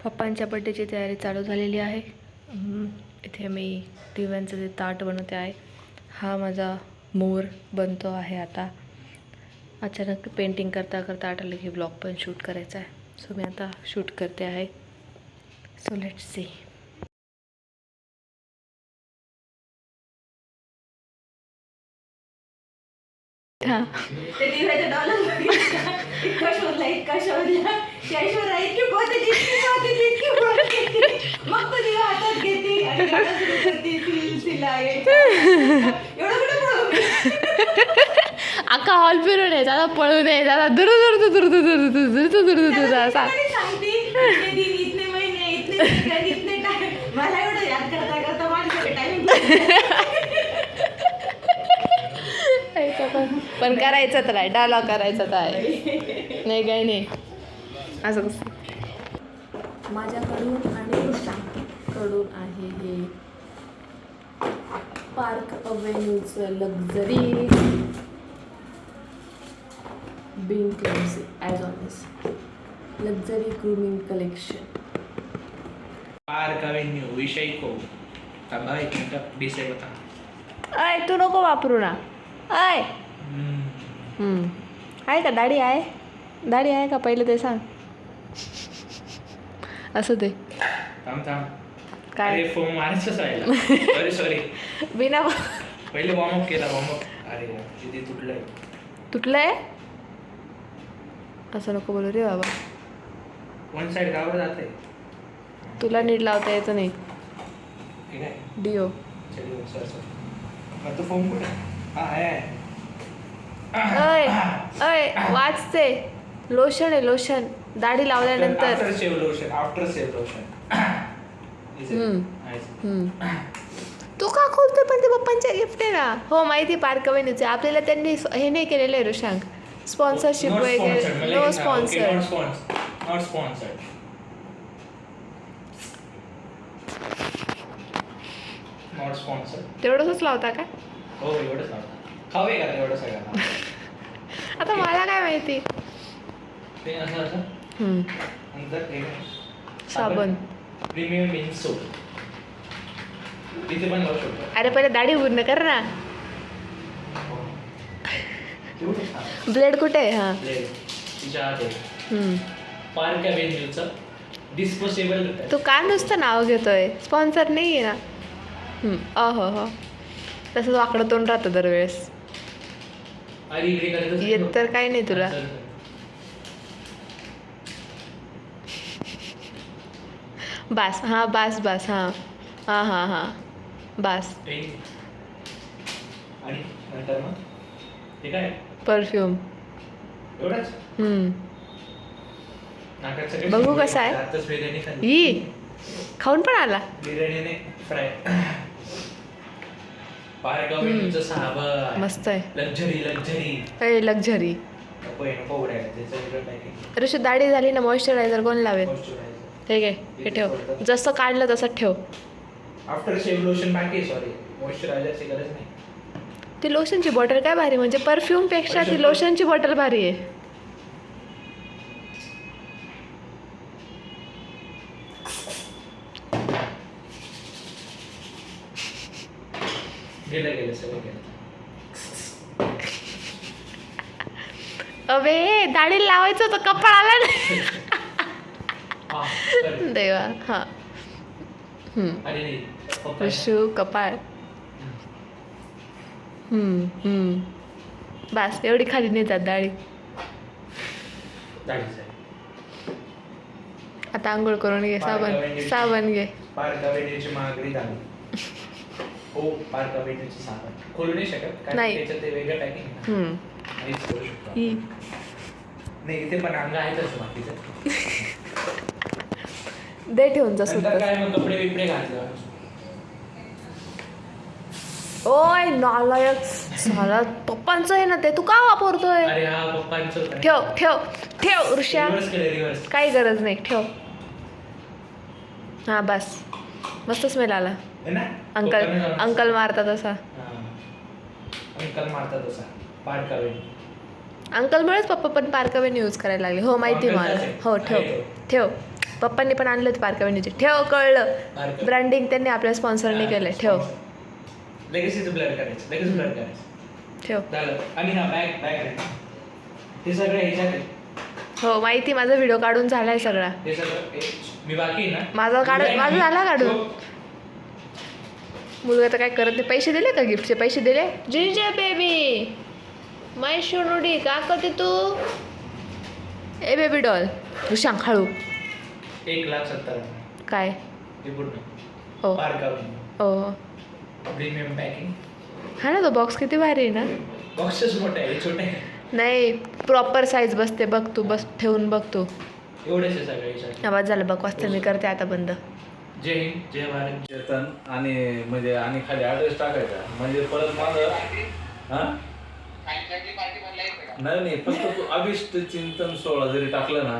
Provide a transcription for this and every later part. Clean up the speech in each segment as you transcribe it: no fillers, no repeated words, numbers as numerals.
पप्पांच्या बड्डेची तयारी चालू झालेली आहे. इथे मी दिव्यांचं ते ताट बनवते आहे. हा माझा मोर बनतो आहे. आता अचानक पेंटिंग करता करता आठवलं की ब्लॉग पण शूट करायचा आहे. सो मी आता शूट करते आहे. So let's see. हां ते दिव्याच्या डॉलर इतका शोधला त्याशिवाय इतकी मग तो दिवा हातात घेते आणि गाणं सुरू करते अख्खा हॉल फिरून आहे. दादा पळू नये, दादा दूर दूर दूर दूर दूर दूर दूर दूर दूर दूर असा सांगते इतने महिने इतने टाइम मला एवढं याद करता करता माझ्याकडे टाइम पण करायचं तर आहे. डायलॉग करायचा तर आहे. नाही काही नाही असं कसं. माझ्याकडून आणि कडून आहे हे पार्क अवेन्यूचं luxury been clumsy as always luxury grooming collection. Park Avenue विषय को थांबा एक मिनिट डिसाईड होता. आय तू नको वापरू ना. आय आहे का दाढी आहे? दाढी आहे का पहिले ते सांग. असं ते थांब काय अरे फोन मारायचंच आहे. सॉरी बिना पहिले वॉर्मअप केला अरे किती तुटलंय. असं नको बोलू रे बाबा. वन साइड गावर जाते. तुला नीट लावता यायचं नाही. ठीक आहे डिओ चलिए सर तो फोन कुठे हा आहे. अय अय वाचते. लोशन आहे लोशन दाढी लावल्यानंतर. आफ्टर शेव लोशन तू का खोलते पण ते पप्पांच्या गिफ्ट आहे ना. हो माहिती पार्क अवेन्यूचे. आपल्याला त्यांनी हे नाही केलेलं आहे ऋषांक स्पॉन्सरशिप वगैरे. No sponsor not sponsored. तेवढंच लावता का? हो एवढंच लावता. खावे का एवढं सगळं. आता मला काय माहिती. ते असं नंतर साबण प्रीमियम मिन सोप तिथे पण लावू शकतो. अरे पहिले दाढी पूर्ण कर ना. ब्लेड कुठे आहे? हां तिच्या आत आहे. Park अवेन्यूचं disposable. तू का नुसतं नाव घेतोय? स्पॉन्सर नाही आहे ना. हो तसंच वाकडं तोंड राहतं दरवेळेस. येत तर काही नाही तुला. बास हां बास हां बास. आणि नंतर मग ते काय परफ्यूम. एवढंच बघू कसा आहे. ई खाऊन पण आला. बिर्याणीने फ्राय. पार्क अवेन्यूचं साबण मस्त आहे. Luxury luxury. ऋषी दाढी झाली ना मॉइश्चरायझर कोण लावेल? ठीक आहे हे ठेव. जसं काढलं तसंच ठेव. आफ्टर शेव लोशन बाकी. सॉरी मॉइश्चरायझरची गरज नाही. ती लोशनची बॉटल काय भारी. म्हणजे परफ्यूमपेक्षा ती लोशनची बॉटल भारी आहे. गेलं सगळं गेलं. अबे दाढी लावायचं होतं कपाळाला नाही. देवा हां अरे नाही ऋषू कपाळ. बस एवढी खाली नाही जात दाढी. आता आंघोळ करून घे. साबण घे. पार्क अवेन्यूची महागडी झाली. हो पार्क अवेन्यूची साबण खोलू नाही शकत कारण त्याच्यात ते वेगळं पॅकिंग नाही. इथे पण अंग आहेतच बाकीचं. दे ठेवून जा सुद्धा. काय मग कपडे बिपडे घातलं. ओय नालायक साला. पप्पांचं आहे ना ते तू का वापरतोय? अरे हा पप्पांचं. ठेव ऋषा. काही गरज नाही ठेव. हा बस मस्त स्मेल आला. अंकल मारता तसा. Park avenue. अंकलमुळेच पप्पा पण पार्क अवेन्यू यूज करायला लागले. हो माहिती मला. हो ठेव पप्पांनी पण आणलं होतं बारका बहिणीचे. ठेव, कळलं. बारका. ब्रँडिंग त्यांनी आपल्या स्पॉन्सरने केलंय. ठेव लगेच ब्लर करायचं, लगेच ब्लर करायचं. ठेव. झालं. आणि हा बॅग बॅग हे सगळं ह्याच्यात हो माहिती, माझा व्हिडिओ काढून झालाय सगळा. हे सगळं मी बाकी आहे ना माझा झाला काढून. मुलगा तर काय करत नाही. पैसे दिले का गिफ्टचे? पैसे दिले. जिंजर बेबी माय शोनुडी का करते तू? ए बेबी डॉल तू सांग हळू. 1,70,000 काय? हे पूर्ण हो बारका हो प्रीमियम पॅकिंग. हा ना, तो बॉक्स किती भारी आहे ना. बॉक्सेस मोठे आहे, छोटे आहे. नाही प्रॉपर साईज बसते बघ तू. बस ठेवून बघ तू. एवढेच आहे सगळे याच्यात. आवाज झाला बघ वाजता. मी करते आता बंद. जय हिंद, जय भारत. चेतन आणि म्हणजे आणि खाली ॲड्रेस टाकायचा म्हणजे परत माझं हां नाही फक्त तू अभिष्ट चिंतन 16 जरी टाकलं ना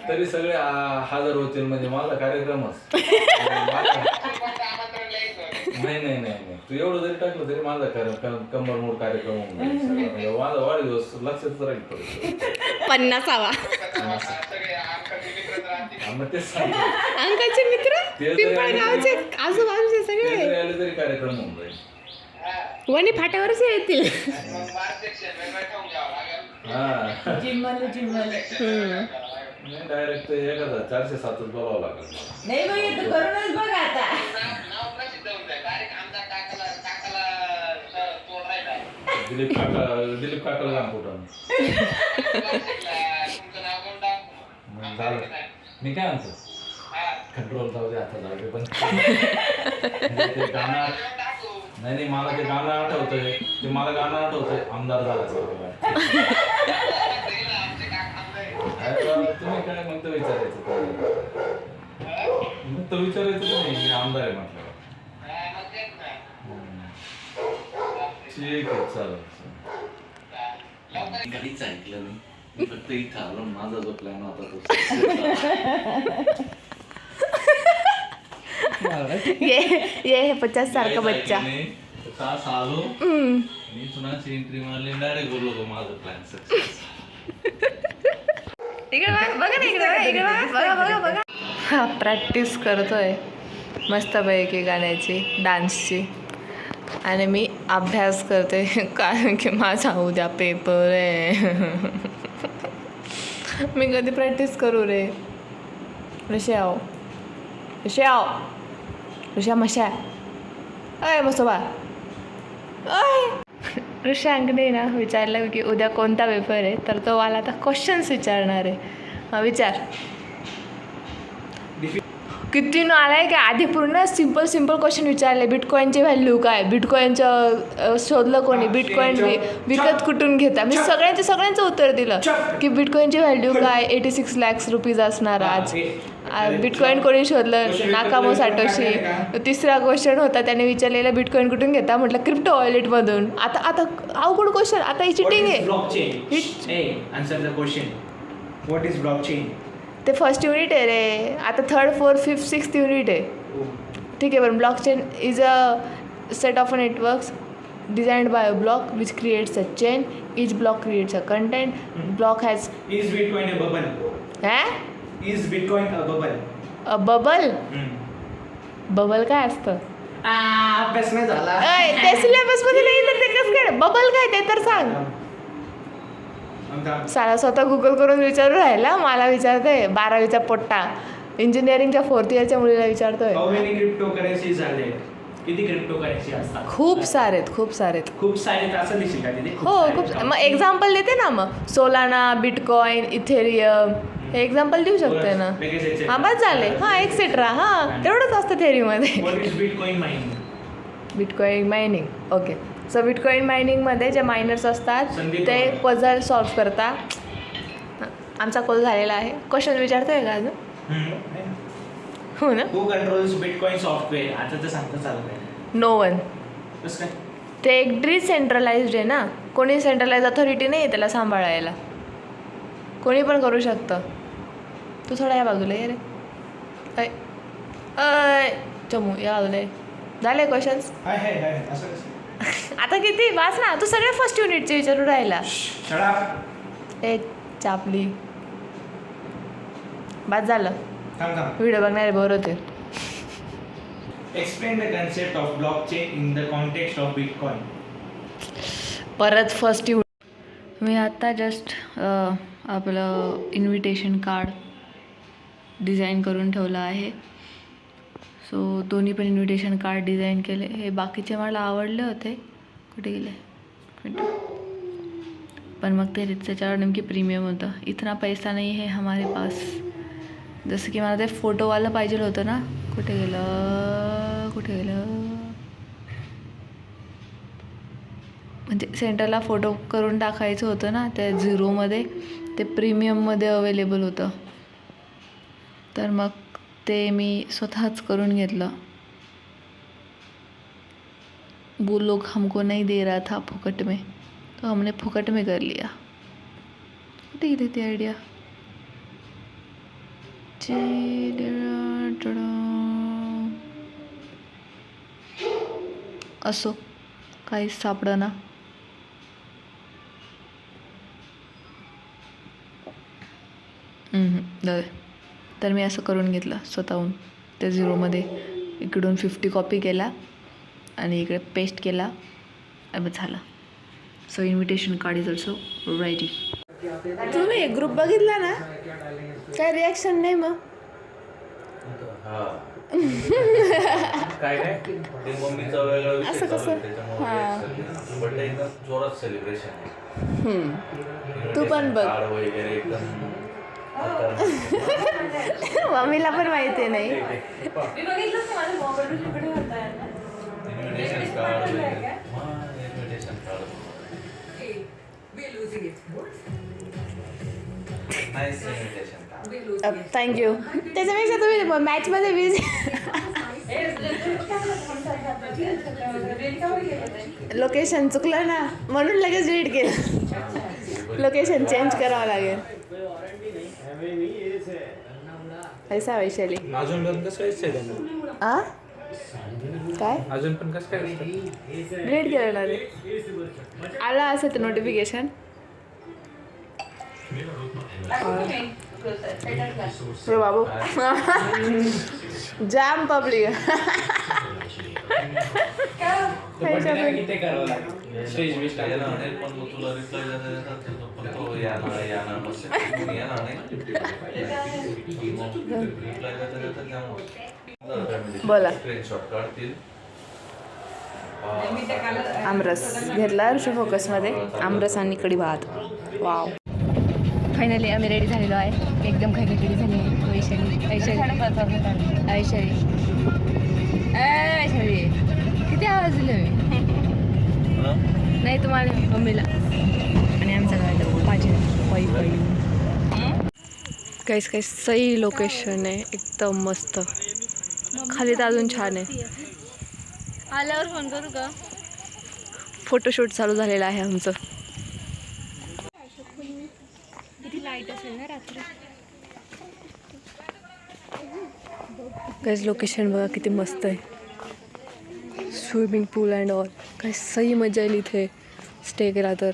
तरी सगळे हजर होतील म्हणजे माझा कार्यक्रमच. नाही तू एवढं जरी टाकलं तरी माझा कंबरमोड कार्यक्रम होऊन जाईल सगळा. म्हणजे माझा वाढदिवस लक्षात राहील परत. 50वा मग तेच सांगतो. अंकलचे मित्र ते पिंपळगावचे आजूबाजूचे ते सगळे जरी आले तरी कार्यक्रम होऊन जाईल. वणी फाट्यावरच येतील. हा जिम्मल नाही डायरेक्ट 1,407 बोलावं लागेल. नाही बाई तू करूनच बघ आता. दिलीप काकाला काम कुठं मग झालं. मी काय म्हणतो कंट्रोल जाऊ दे आता, जाऊ दे. पण ते गाणं नाही मला ते गाणं आठवतंय. ते मला गाणं आठवतंय आमदार झाल्याचं. तुम्ही काय म्हणतो विचारायचं मग तो विचारायचं नाही मी आमदार आहे म्हटलं. ठीक आहे चालेल. काहीच ऐकलं नाही. मी फक्त इथं आलो. माझा जो प्लॅन होता तो ये 50 सारखा बच्चा. तास आलो मी तुनाची एंट्री मारली डायरेक्ट बोललो तो माझा प्लॅन सक्सेस. इकडे बघा ना, इकडे बघा. हा प्रॅक्टिस करतोय मस्तपैकी गाण्याची, डान्सची. आणि मी अभ्यास करते कारण की माझा उद्या पेपर आहे. मी कधी प्रॅक्टिस करू रे. ऋषा मशा अय मस्त बा. ऋषांकने ना विचारलं की उद्या कोणता पेपर आहे, तर तो मला आता क्वेश्चन्स विचारणार आहे. विचार. किती न आलाय का. आधी पूर्ण सिम्पल क्वेश्चन विचारले. बिटकॉईनची व्हॅल्यू काय, बिटकॉईनचं शोधलं कोणी, बिटकॉईन विकत कुठून घेता. मी सगळ्यांचं उत्तर दिलं की बिटकॉईनची व्हॅल्यू काय 86 लाख रुपीज असणार आज. बिटकॉईन कोणी शोधलं, नाकामो साटोशी. तिसरा क्वेश्चन होता त्याने विचारलेला बिटकॉईन कुठून घेता, म्हटलं क्रिप्टो वॉलेटमधून. आता अवघड क्वेश्चन. आता ही चिटिंग आहे. Answer the question. What is blockchain? ते फर्स्ट युनिट आहे रे. आता 3rd 4th 5th 6th unit आहे. ठीक आहे. पण blockchain is a set of networks designed by a block which creates a chain. Each block creates a content. Block has is Bitcoin a bubble? Is Bitcoin a bubble? A bubble? Bubble काय असतं? अभ्यास नाही झाला. ते syllabus मध्ये नाही तर ते कसं काय बबल काय ते तर सांग. साला स्वतः गुगल करून विचारू राहिला. मला विचारतोय 12वीचा पोट्टा. इंजिनिअरिंगच्या 4th इयरच्या मुलीला विचारतोय. हाऊ मेनी क्रिप्टोकरन्सी झाले? किती क्रिप्टोकरन्सी असतात? खूप सारेत. खूप सारे असं दिसेल का तिथे? हो खूप. मग एक्झाम्पल देते ना. मग सोलाना, बिटकॉइन, इथेरियम हे एक्झाम्पल देऊ शकते ना. हा बस झाले. हा एक्सेट्रा. हा तेवढंच असतं थेअरीमध्ये. What is Bitcoin mining? Bitcoin mining. Okay. So Bitcoin मायनिंगमध्ये जे मायनर्स असतात ते पझल सॉल्व्ह करतात. आमचा कॉल झालेला आहे. क्वेश्चन विचारतोय का अजून? हो ना. Who controls bitcoin software? आता तर सांगता चालू आहे. No one. कसं काय? ते एक डिसेंट्रलाइज्ड आहे ना. कोणी सेंट्रलाइज अथॉरिटी नाही आहे त्याला सांभाळायला. कोणी पण करू शकतं. तू थोडा या बाजूला ये रे. अय चमू या बाजूला ये. झाले क्वेश्चन्स? हाय असं कसं? आता किती वाच ना. तू सगळे फर्स्ट युनिटचे विचारू राहिला. Shut up. ए चापली. बाद झालं. थांब. व्हिडिओ बघणारे बोर होते. Explain the concept of blockchain in the context of Bitcoin. परत फर्स्ट मी आत्ता जस्ट आपलं इन्व्हिटेशन कार्ड डिझाईन करून ठेवलं आहे. सो दोन्ही पण इन्व्हिटेशन कार्ड डिझाईन केले. हे बाकीचे मला आवडले होते. कुठे गेले? पण मग ते त्याच्यावर नेमकी प्रीमियम होतं. इतना पैसा नाही है हमारे पास. जसं की मला ते फोटोवालं पाहिजे होतं ना. कुठे गेलं म्हणजे सेंटरला फोटो करून टाकायचं होतं ना. त्या 0मध्ये ते प्रीमियममध्ये अवेलेबल होतं. तर मग ते मी स्वतःच करून घेतलं. वो लोग हमको नहीं दे रहा था फुकट में, तो हमने फुकट में कर लिया. कुठे गेली ती आयडिया? असो काहीच सापडना. जाऊ दे. तर मी असं करून घेतलं स्वतःहून. त्या 0मध्ये इकडून 50 कॉपी केला आणि इकडे पेस्ट केला. अब झालं. So invitation card is also ready. तुम्ही ग्रुप बघितला ना? काय रिॲक्शन नाही मग? काय ते मम्मीचा वेगळा विषय असं कसं? चालू आहे, त्याच्यामुळे बर्थडे एकदम जोरात सेलिब्रेशन आहे. तू पण बघ. कार्ड वगैरे एकदम मम्मीला पण माहिती नाही. मी बघितलंच नाही माझ्या मोबाईल इकडे होता यार. इन्व्हिटेशन कार्ड वगैरे. Invitation card nice invitation card. Thank you. त्याच्यापेक्षा तुम्ही मॅचमध्ये बिझी. लोकेशन चुकलं ना म्हणून लगेच डिलीट केलं. लोकेशन चेंज करावं लागेल. ऐसा वैशाली. अजून पण कसं व्हायचं? आ काय अजून पण कसं काय? डिलीट केलं ना ते. आला असेल तर नोटिफिकेशन. हे बाबू जाम पब्लिक. स्टेज विस्ट यायला म्हणेल, पण मग तुला रिप्लाय देतात पण तो याना नसेल. येणार नाही. रिप्लाय देतात त्यामुळे बोला. स्क्रीनशॉट काढतील. आमरस घेतला फोकसमध्ये. आमरस आणि कढी भात. वाव. फायनली आम्ही रेडी झालेलो आहे. एकदम खायला रेडी झाली आहे. वैशाली किती आवाज दिला मी? नाही तुम्हाला मम्मीला आणि आमचा गायला पाहिजे. काही सही लोकेशन आहे. एकदम मस्त. खाली तर अजून छान आहे. आल्यावर फोन करू का? फोटोशूट चालू झालेलं आहे आमचं. किती लाईट असेल ना रात्री. गाईज लोकेशन बघा किती मस्त आहे. Swimming pool and all. काही सही मजा येईल इथे स्टे केला तर.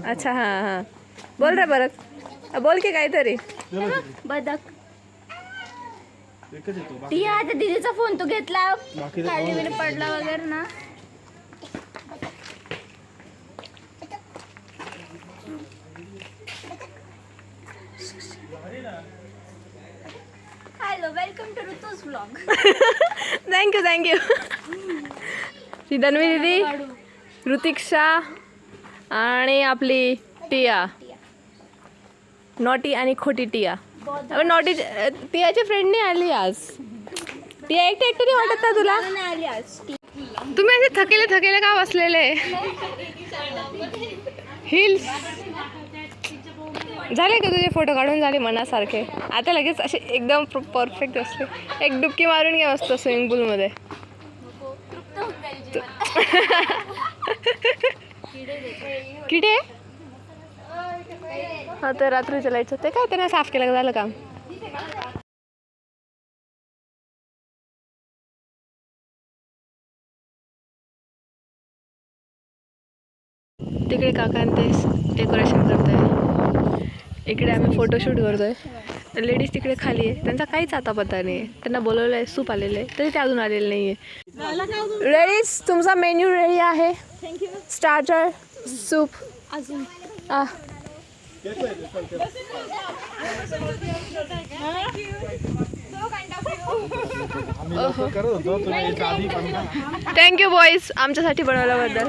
अच्छा हां हां बोल रे परत. बोल की काहीतरी. बदक टिया आता दीदीचा फोन तू घेतला खाली बिन पडला वगैरे ना. Hello welcome to Rutu's vlog. Thank you. ती धन्वी दीदी, ऋतिक्षा आणि आपली टिया. नॉटी आणि खोटी टिया. नॉटी टियाची फ्रेंड नाही आली आज. टिया एकटी नाही वाटत ना तुला? आली आज. तुम्ही असे थकेले का बसलेले? हिल्स झाले का तुझे फोटो काढून? झाले मनासारखे. आता लगेच असे एकदम परफेक्ट असले. एक डुबकी मारून घ्या मस्त स्विमिंग पूलमध्ये. किडे हा तर रात्रीच्या लाईटचं ते काय त्यांना साफ केलं झालं काम. तिकडे काकांत ते डेकोरेशन करतोय. इकडे आम्ही फोटोशूट करतोय. लेडीज तिकडे खाली आहे. त्यांचा काहीच आता पत्ता नाही आहे. त्यांना बोलवलं आहे, सूप आलेलं आहे तरी ते अजून आलेलं नाही आहे. लेडीज तुमचा मेन्यू रेडी आहे. स्टार्टर, सूप अजून थँक्यू बॉईज आमच्यासाठी बनवल्याबद्दल.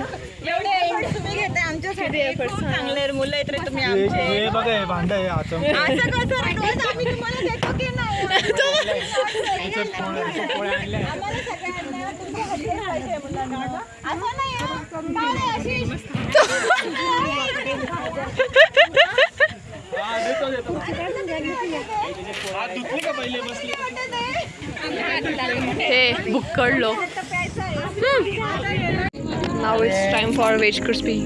तुम्ही घेताय आमच्यासाठी चांगले मुलं आहेत रे तुम्ही आमचे. हे बघा हे भांड आहे आता. असं कसं रे, रोज आम्ही तुम्हाला देतो की नाही? आम्हाला सगळ्यांना तुमच्या हातून पाहिजे मुलांना. असं नाही हं. काय रे आशिष? हे बुक कडलो. Now it's time for veg crispy.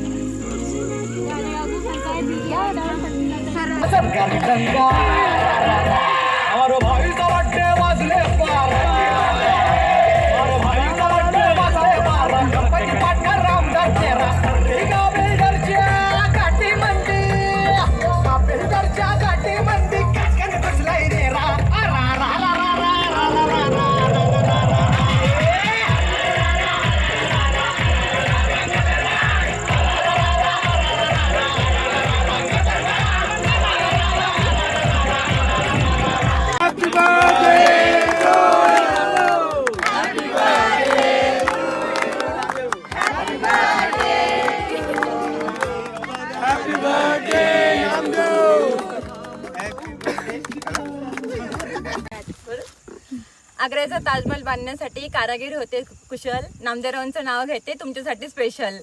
आग्र्याचा ताजमहल बांधण्यासाठी कारागीर होते कुशल. नामदेवरावांचं नाव घेते तुमच्यासाठी स्पेशल.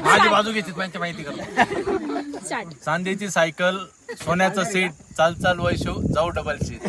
माझी बाजू घेतली त्यांची माहिती करतो. चांदीची सायकल, सोन्याचं सीट, चाल चाल वैशू जाऊ डबल सीट.